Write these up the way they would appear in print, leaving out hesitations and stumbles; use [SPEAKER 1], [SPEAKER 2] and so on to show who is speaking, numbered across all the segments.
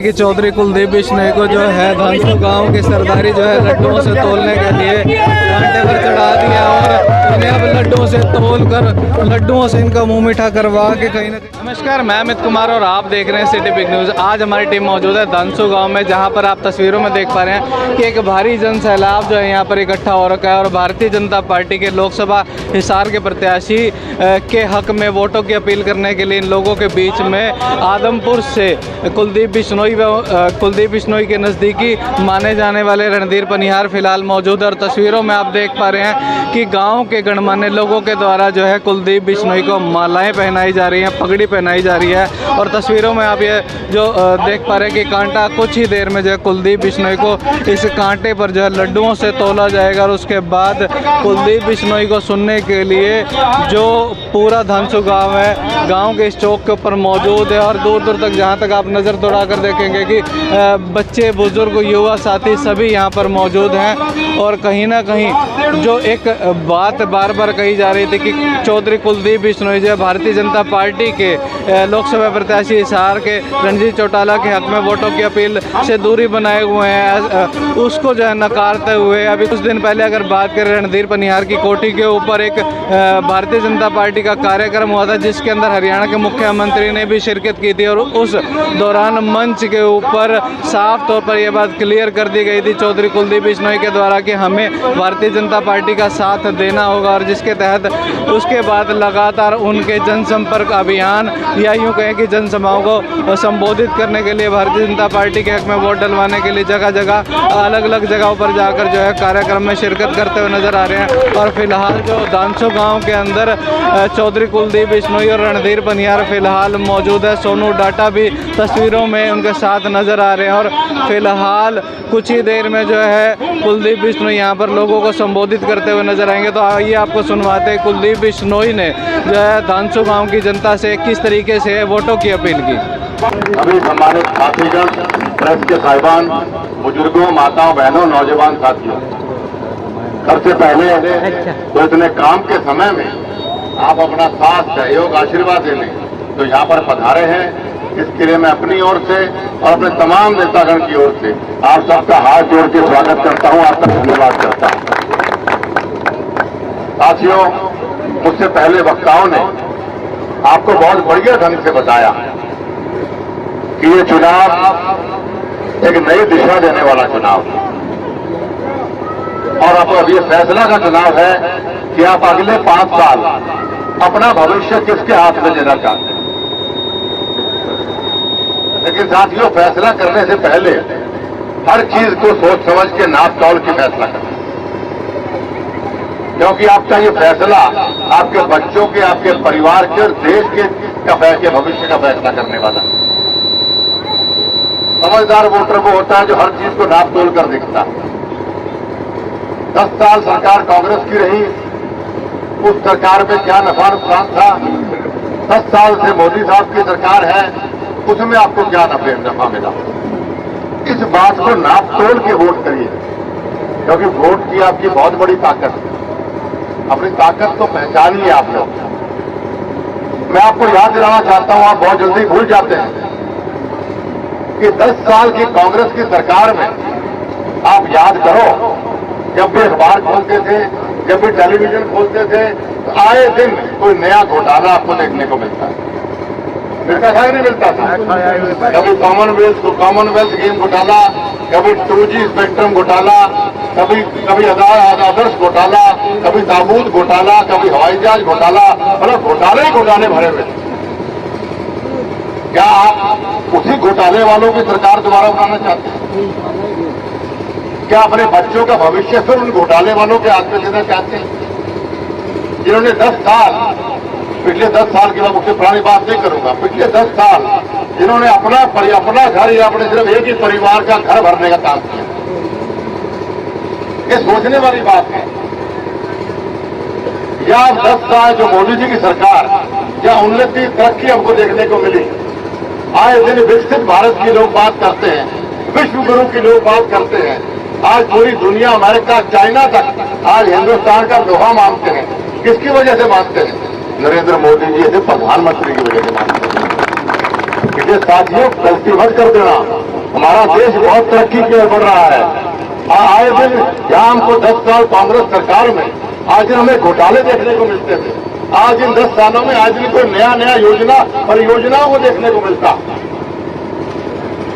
[SPEAKER 1] कि चौधरी कुलदीप बिश्नोई को जो है धनसू गांव की सरदारी जो है लड्डुओं से तोलने के लिए कांटे पर चढ़ा दिया और इन्हें अब लड्डुओं से तोल कर लड्डुओं से इनका मुंह मीठा करवा के कहीं ना कहीं। नमस्कार, मैं अमित कुमार और आप देख रहे हैं सिटी बिग न्यूज़। आज हमारी टीम मौजूद है धनसू गांव में, जहां पर आप तस्वीरों में देख पा रहे हैं कि एक भारी जन सैलाब जो है यहाँ पर इकट्ठा हो रखा है और भारतीय जनता पार्टी के लोकसभा हिसार के प्रत्याशी के हक में वोटों की अपील करने के लिए इन लोगों के बीच में आदमपुर से कुलदीप बिश्नोई के नज़दीकी माने जाने वाले रणधीर पनिहार फिलहाल मौजूद है। और तस्वीरों में आप देख पा रहे हैं कि गांव के गणमान्य लोगों के द्वारा जो है कुलदीप बिश्नोई को मालाएं पहनाई जा रही हैं, पगड़ी पहनाई जा रही है। और तस्वीरों में आप ये जो देख पा रहे हैं कि कांटा कुछ ही देर में जो है कुलदीप बिश्नोई को इस कांटे पर जो है लड्डुओं से तोला जाएगा। और उसके बाद कुलदीप बिश्नोई को सुनने के लिए जो पूरा धनसू गाँव है, गाँव के इस चौक के ऊपर मौजूद है। और दूर दूर तक जहाँ तक आप नज़र दौड़ा कर देखेंगे कि बच्चे, बुजुर्ग, युवा साथी सभी यहाँ पर मौजूद हैं। और कहीं ना कहीं जो एक बात बार बार कही जा रही थी कि चौधरी कुलदीप बिश्नोई जो भारतीय जनता पार्टी के लोकसभा प्रत्याशी हिसार के रणजीत चौटाला के हक में वोटों की अपील से दूरी बनाए हुए हैं, उसको जो है नकारते हुए अभी कुछ दिन पहले अगर बात करें रणधीर पनिहार की कोठी के ऊपर एक भारतीय जनता पार्टी का कार्यक्रम हुआ था, जिसके अंदर हरियाणा के मुख्यमंत्री ने भी शिरकत की थी। और उस दौरान मंच के ऊपर साफ तौर पर यह बात क्लियर कर दी गई थी चौधरी कुलदीप बिश्नोई के द्वारा कि हमें भारतीय जनता पार्टी का साथ देना होगा। और जिसके तहत उसके बाद लगातार उनके जनसंपर्क अभियान या यूँ कहें कि जनसभाओं को संबोधित करने के लिए भारतीय जनता पार्टी के हक में वोट डलवाने के लिए जगह जगह अलग अलग जगहों पर जाकर जो है कार्यक्रम में शिरकत करते हुए नजर आ रहे हैं। और फिलहाल जो धनसू गाँव के अंदर चौधरी कुलदीप बिश्नोई और रणधीर पनिहार फिलहाल मौजूद है। सोनू डाटा भी तस्वीरों में उनके साथ नजर आ रहे हैं। और फिलहाल कुछ ही देर में जो है कुलदीप बिश्नोई यहाँ पर लोगों को संबोधित करते हुए नजर आएंगे। तो आइए आपको सुनवाते हैं कुलदीप बिश्नोई ने जो है धनसू गाँव की जनता से किस तरीके से वोटों की अपील की।
[SPEAKER 2] अभी सम्मानित साथीगण, प्रेस के साहिबान, बुजुर्गों, माताओं, बहनों, नौजवान साथियों, सबसे पहले तो इतने काम के समय में आप अपना साथ, सहयोग, आशीर्वाद देने तो यहाँ पर पधारे हैं, इसके लिए मैं अपनी ओर से और अपने तमाम नेतागण की ओर से आप सबका हाथ जोड़ के स्वागत करता हूँ, आपका धन्यवाद करता हूँ। साथियों, मुझसे पहले वक्ताओं ने आपको बहुत बढ़िया ढंग से बताया कि ये चुनाव एक नई दिशा देने वाला चुनाव है। और अब ये फैसला का चुनाव है कि आप अगले 5 साल अपना भविष्य किसके हाथ में देना चाहते हैं। लेकिन साथियों, फैसला करने से पहले हर चीज को सोच समझ के नाप तौल के फैसला करें, क्योंकि आपका ये फैसला आपके बच्चों के, आपके परिवार के और देश के भविष्य का फैसला करने वाला है। समझदार वोटर वो होता है जो हर चीज को नाप तोल कर देखता है। 10 साल सरकार कांग्रेस की रही, उस सरकार में क्या नफा नुकसान था। 10 साल से मोदी साहब की सरकार है, उसमें आपको क्या नफा मिला। इस बात को नाप तोल के वोट करिए, क्योंकि वोट की आपकी बहुत बड़ी ताकत है। अपनी ताकत को पहचानिए आप लोग। मैं आपको याद दिलाना चाहता हूं, आप बहुत जल्दी भूल जाते हैं कि 10 साल की कांग्रेस की सरकार में आप याद करो, जब भी अखबार खोलते थे, जब भी टेलीविजन खोलते थे, तो आए दिन कोई नया घोटाला आपको देखने को मिलता है। मिलता था या नहीं मिलता था? कभी कॉमनवेल्थ गेम घोटाला, कभी 2G स्पेक्ट्रम घोटाला, कभी आदर्श घोटाला, कभी ताबूत घोटाला, कभी हवाई जहाज घोटाला, मतलब घोटाले ही घोटाले भरे हुए। क्या आप उसी घोटाले वालों की सरकार दोबारा बनाना चाहते हैं? क्या अपने बच्चों का भविष्य फिर उन घोटाले वालों के हाथ में देना चाहते हैं, जिन्होंने 10 साल, पिछले 10 साल की मैं मुझसे पुरानी बात नहीं करूंगा, पिछले 10 साल जिन्होंने अपना घर या अपने सिर्फ एक ही परिवार का घर भरने का काम किया। ये सोचने वाली बात है। या अब 10 साल जो मोदी जी की सरकार, या उन्नति, तरक्की हमको देखने को मिली। आए दिन विकसित भारत की लोग बात करते हैं, विश्व गुरु की लोग बात करते हैं। आज पूरी दुनिया, अमेरिका, चाइना तक आज हिंदुस्तान का लोहा मानते हैं। किसकी वजह से मानते हैं? नरेंद्र मोदी जी ऐसे प्रधानमंत्री की वजह से मानते हैं। ये साथियों गलती मत कर देना। हमारा देश बहुत तरक्की की ओर बढ़ रहा है। आए दिन यहाँ हमको 10 साल कांग्रेस सरकार में आज दिन हमें घोटाले देखने को मिलते थे। आज इन 10 सालों में आज दिन कोई नया योजना परियोजनाओं को देखने को मिलता।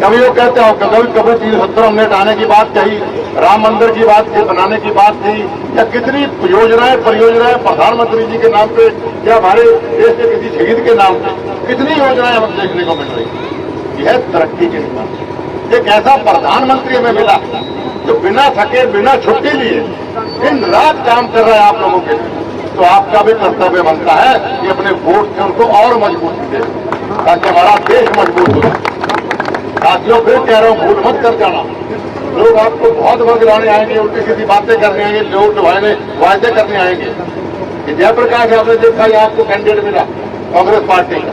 [SPEAKER 2] कभी लोग कहते हो कभी 370 हमने हटाने की बात कही, राम मंदिर की बात थी, बनाने की बात थी, या कितनी योजनाएं परियोजनाएं प्रधानमंत्री जी के नाम पे या हमारे देश के किसी शहीद के नाम पे कितनी योजनाएं हमें देखने को मिल रही। यह तरक्की की निशान। एक ऐसा प्रधानमंत्री हमें मिला जो बिना थके बिना छुट्टी लिए दिन रात काम कर रहा है आप लोगों के लिए। तो आपका भी कर्तव्य बनता है कि अपने वोट से उनको और मजबूती दे ताकि हमारा देश मजबूत हो। साथियों फिर कह रहा हूं, भूल मत कर जाना। लोग आपको बहुत वक्त लाने आएंगे, उल्टी सीधी बातें करने आएंगे, लोग वायदे करने आएंगे कि जयप्रकाश आपने देखा ये आपको कैंडिडेट मिला कांग्रेस पार्टी का,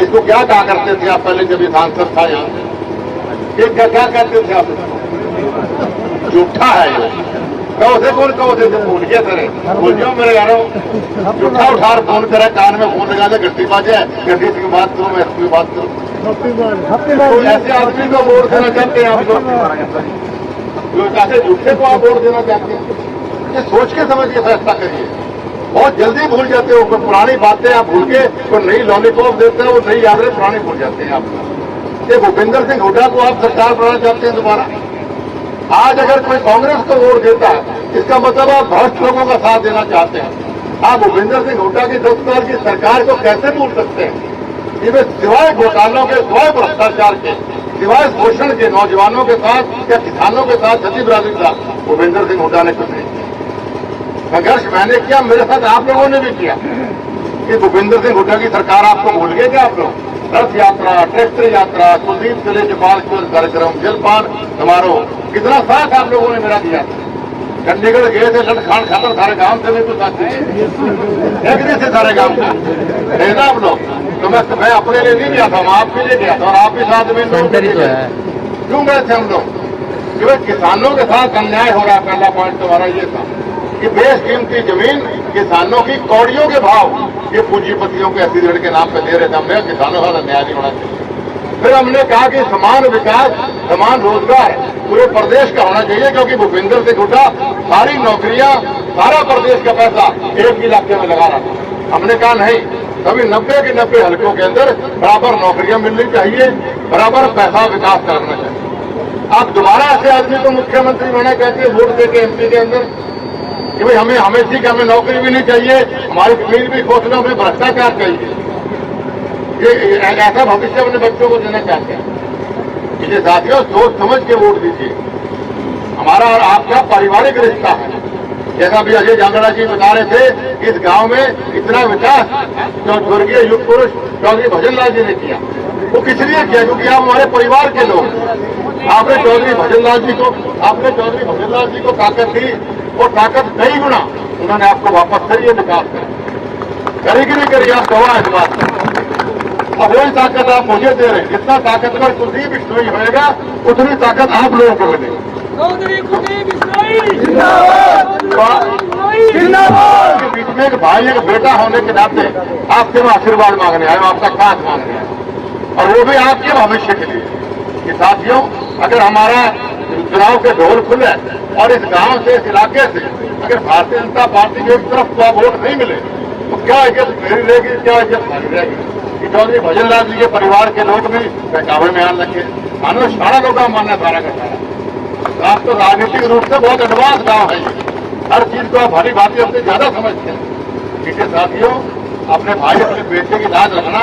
[SPEAKER 2] इसको क्या कहा करते थे आप पहले जब ये सांसद था यहाँ से, क्या कहते थे आप? झूठा है ये। कहो से कौन कहो से भूल गया सर, भूल जाओ मेरे यारों। झूठा उठा फोन करे, कान में फोन लगा दे, गड्डी बाजे, गड्डी की बात करो, मैं इसकी बात करूँ। तो ऐसे आदमी को वोट देना चाहते हैं आप लोग, जो ऐसे झूठे को आप वोट देना चाहते हैं। ये सोच के समझ के फैसला करिए। बहुत जल्दी भूल जाते हो, पुरानी बातें आप भूल के तो नई लॉलीपॉप देते हैं, वो नई यादें पुरानी भूल जाते हैं आप। ये भूपेंद्र सिंह हुड्डा को आप सरकार बनाना चाहते हैं दोबारा। आज अगर कोई कांग्रेस को वोट देता है इसका मतलब आप भ्रष्ट लोगों का साथ देना चाहते हैं। आप भूपेंद्र सिंह हुड्डा की 10 साल की सरकार को कैसे भूल सकते हैं? इनमें सिवाय घोटालों के, सिवाय भ्रष्टाचार के, सिवाय शोषण के, नौजवानों के साथ या किसानों के साथ, छत्तीस बरादरी के साथ भूपेंद्र सिंह हुड्डा ने कुछ नहीं किया। संघर्ष मैंने किया, मेरे साथ आप लोगों ने भी किया। कि भूपेंद्र सिंह हुड्डा की सरकार आपको भूल गए क्या आप लोग? रथ यात्रा, ट्रैक्टर यात्रा, कुलदीप जिले के बाल कार्यक्रम, जलपान समारोह, कितना साथ आप लोगों ने मेरा दिया। चंडीगढ़ गए थे, लटखान खातर सारे गांव से मैं तो साथ देखने से सारे गांव से ना आप लोग। तो मैं अपने लिए नहीं गया था, मैं आपके लिए गया था और आप भी साथ में क्यों गए थे हम लोग? क्योंकि किसानों के साथ अन्याय हो रहा है। पहला पॉइंट तुम्हारा ये था कि बेशकीमती जमीन किसानों की कौड़ियों के भाव ये पूंजीपतियों के एफिडेविट के नाम पे दे रहे थे। हमने किसानों का अन्याय नहीं होना चाहिए। फिर हमने कहा कि समान विकास, समान रोजगार पूरे प्रदेश का होना चाहिए, क्योंकि भूपेंद्र सिंह हुड्डा सारी नौकरियां, सारा प्रदेश का पैसा एक ही इलाके में लगा रहा था। हमने कहा नहीं, सभी 90 के 90 हलकों के अंदर बराबर नौकरियां मिलनी चाहिए, बराबर पैसा विकास करना चाहिए। आप दोबारा ऐसे आदमी को मुख्यमंत्री बनाना कहते हैं वोट देके एमपी के अंदर कि भाई हमें ठीक है, हमें नौकरी भी नहीं चाहिए, हमारी जमीन भी खोज लो, हमें भ्रष्टाचार चाहिए। ये ऐसा भविष्य अपने बच्चों को देना चाहते हैं। इसलिए साथियों सोच समझ के वोट दीजिए। हमारा और आपका पारिवारिक रिश्ता है। जैसा भी अजय जांगड़ा जी बता रहे थे, इस गांव में इतना विकास जो स्वर्गीय युग पुरुष चौधरी भजनलाल जी ने किया, वो किस लिए किया? क्योंकि आप हमारे परिवार के लोग। आपने चौधरी भजनलाल जी को ताकत दी, वो ताकत कई गुना उन्होंने आपको वापस करिए, विकास करी कि नहीं करी? आप गवाह इस बात का। अब वही ताकत आप मुझे दे रहे हैं। जितना ताकतवर कुलदीप बिश्नोई होएगा उतनी ताकत आप लोगों को मिलेगी। बीच में एक भाई एक बेटा होने के नाते आपसे मैं आशीर्वाद मांगने आया, आपका साथ मांगने आया, और वो भी आपके भविष्य के लिए। कि साथियों अगर हमारा चुनाव के ढोल खुले और इस गांव से, इस इलाके से अगर भारतीय जनता पार्टी की एक तरफ को वोट नहीं मिले तो क्या इज्जत मेरी रहेगी, क्या इज्जत खाली रहेगी? चौधरी भजनलाल जी के परिवार के लोग भी पहचावे में आने लगे। मानो सारा लोग मानना सारा का सारा। आप तो राजनीतिक रूप से बहुत एडवांस गांव है, हर चीज को आप भारी भांति अपने ज्यादा समझते हैं। इसके साथियों अपने भाई अपने बेटे की लाज रखना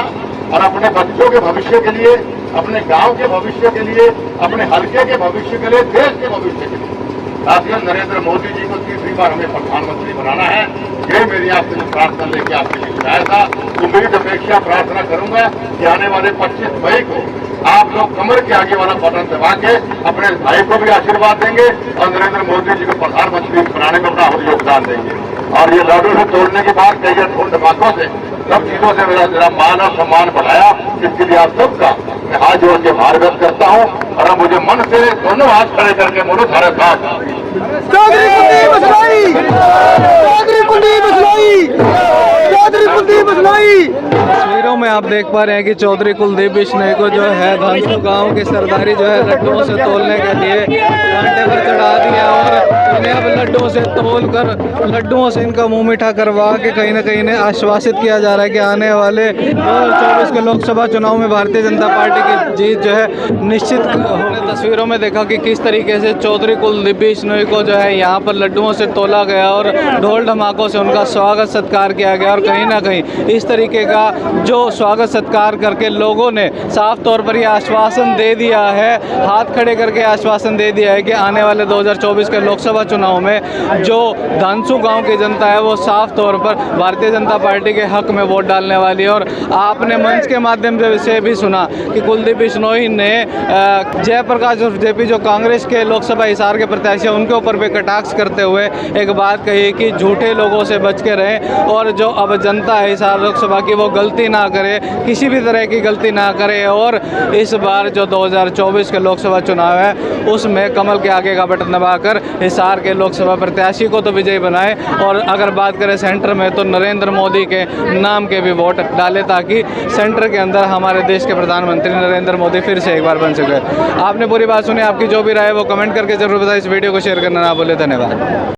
[SPEAKER 2] और अपने बच्चों के भविष्य के लिए, अपने गांव के भविष्य के लिए, अपने हल्के के भविष्य के लिए, देश के भविष्य के लिए साथियों नरेंद्र मोदी जी को तीसरी बार हमें प्रधानमंत्री बनाना है। यही मेरी आपसे प्रार्थना लेके आपके लिए आया था। उम्मीद अपेक्षा प्रार्थना करूंगा कि आने वाले 25 मई को आप लोग कमर के आगे वाला बटन दबा के अपने भाई को भी आशीर्वाद देंगे और नरेंद्र मोदी जी को प्रधानमंत्री बनाने में अपना योगदान देंगे। और ये लड्डू से तोड़ने के बाद कई ढोल धमाकों से सब चीजों से मेरा मान और सम्मान बढ़ाया। इसके लिए आप सबका मैं हाथ जोड़ के आभार व्यक्त करता हूँ। और अब मुझे मन से दोनों हाथ खड़े करके बोलो सारे साथ
[SPEAKER 3] चौधरी कुलदीप बिश्नोई, चौधरी कुलदीप बिश्नोई। चौधरी कुलदीप बिश्नोई।
[SPEAKER 1] तस्वीरों में आप देख पा रहे हैं कि चौधरी कुलदीप बिश्नोई को जो है धनसू गांव की सरदारी जो है लड्डुओं से तोलने के लिए कांटे पर चढ़ा दिया और इन्हें अब लड्डुओं से तोल कर लड्डुओं से इनका मुंह मीठा करवा के कहीं ना कहीं इन्हें आश्वासित किया जा रहा है कि आने वाले 2024 के लोकसभा चुनाव में भारतीय जनता पार्टी की जीत जो है निश्चित हमने तस्वीरों में देखा कि किस तरीके से चौधरी कुलदीप बिश्नोई को जो है यहाँ पर लड्डुओं से तोला गया और ढोल धमाकों से उनका स्वागत सत्कार किया गया और कहीं ना कहीं इस तरीके का जो स्वागत सत्कार करके लोगों ने साफ तौर पर यह आश्वासन दे दिया है, हाथ खड़े करके आश्वासन दे दिया है कि आने वाले 2024 के लोकसभा चुनाव में जो धनसू गांव की जनता है वो साफ तौर पर भारतीय जनता पार्टी के हक में वोट डालने वाली है। और आपने मंच के माध्यम से भी सुना कि कुलदीप बिश्नोई ने जयप्रकाश और जेपी जो कांग्रेस के लोकसभा हिसार के प्रत्याशी हैं उनके ऊपर भी कटाक्ष करते हुए एक बात कही कि झूठे लोगों से बच के रहें और जो अब जनता है हिसार लोकसभा की वो गलती ना करे, किसी भी तरह की गलती ना करे और इस बार जो 2024 के लोकसभा चुनाव है उसमें कमल के आगे का बटन दबाकर हिसार के लोकसभा प्रत्याशी को तो विजयी बनाए और अगर बात करें सेंटर में तो नरेंद्र मोदी के नाम के भी वोट डाले ताकि सेंटर के अंदर हमारे देश के प्रधानमंत्री नरेंद्र मोदी फिर से एक बार बन सके। आपने पूरी बात सुनी, आपकी जो भी राय है वो कमेंट करके जरूर बताएं। इस वीडियो को शेयर करना ना भूलें। धन्यवाद।